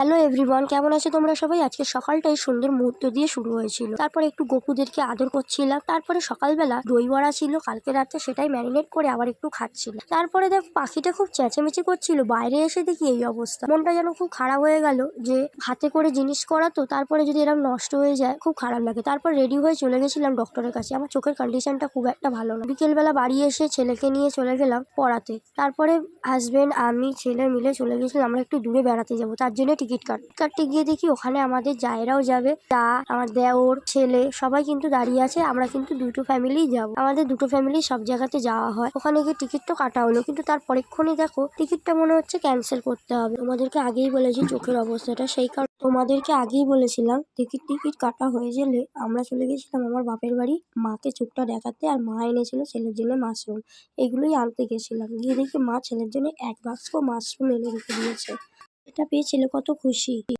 Hello everyone, কেমন আছো তোমরা সবাই? আজকে সকালটাই সুন্দর মুহূর্ত দিয়ে শুরু হয়েছিল। তারপরে একটু গপুদেরকে আদর করছিলাম। তারপরে সকালবেলা দই বড়া ছিল কালকে রাতে, সেটাই ম্যারিনেট করে আবার একটু খাচ্ছিলাম। তারপরে দেখ পাখিটা খুব চেঁচামেচি করছিল, বাইরে এসে দেখি এই অবস্থা। মনটা যেন খুব খারাপ হয়ে গেল যে হাতে করে জিনিস করা, তো তারপরে যদি এরকম নষ্ট হয়ে যায় খুব খারাপ লাগে। তারপর রেডি হয়ে চলে গেছিলাম ডক্টরের কাছে। আমার চোখের কন্ডিশনটা খুব একটা ভালো না। বিকেলবেলা বাড়ি এসে ছেলেকে নিয়ে চলে গেলাম পড়াতে। তারপরে হাজবেন্ড আমি ছেলে মিলে চলে গেছিলাম আমরা একটু দূরে বেড়াতে যাবো, তার জন্য টিকিট কাটতে গিয়ে দেখি ওখানে আমাদের জায়েরাও যাবে, আমার দেওর ছেলে সবাই কিন্তু দাঁড়িয়ে আছে। আমরা কিন্তু দুটো ফ্যামিলি যাবো, আমাদের দুটো ফ্যামিলি সব জায়গাতে যাওয়া হয়। ওখানে গিয়ে টিকিট তো কাটা হলো, কিন্তু তার পরেক্ষণই দেখো টিকিটটা মনে হচ্ছে ক্যান্সেল করতে হবে। তোমাদেরকে আগেই বলেছি চোখের অবস্থাটা, সেই কারণে তোমাদেরকে আগেই বলেছিলাম টিকিট কাটা হয়ে গেলে আমরা চলে গেছিলাম আমার বাপের বাড়ি মাকে চোখটা দেখাতে। আর মা এনেছিল ছেলের জন্য মাশরুম, এগুলোই আনতে গেছিলাম। গিয়ে দেখি মা ছেলের জন্য এক বাক্স মাশরুম এনে রেখে দিয়েছে। এটা পেয়ে ছেলে কত খুশি।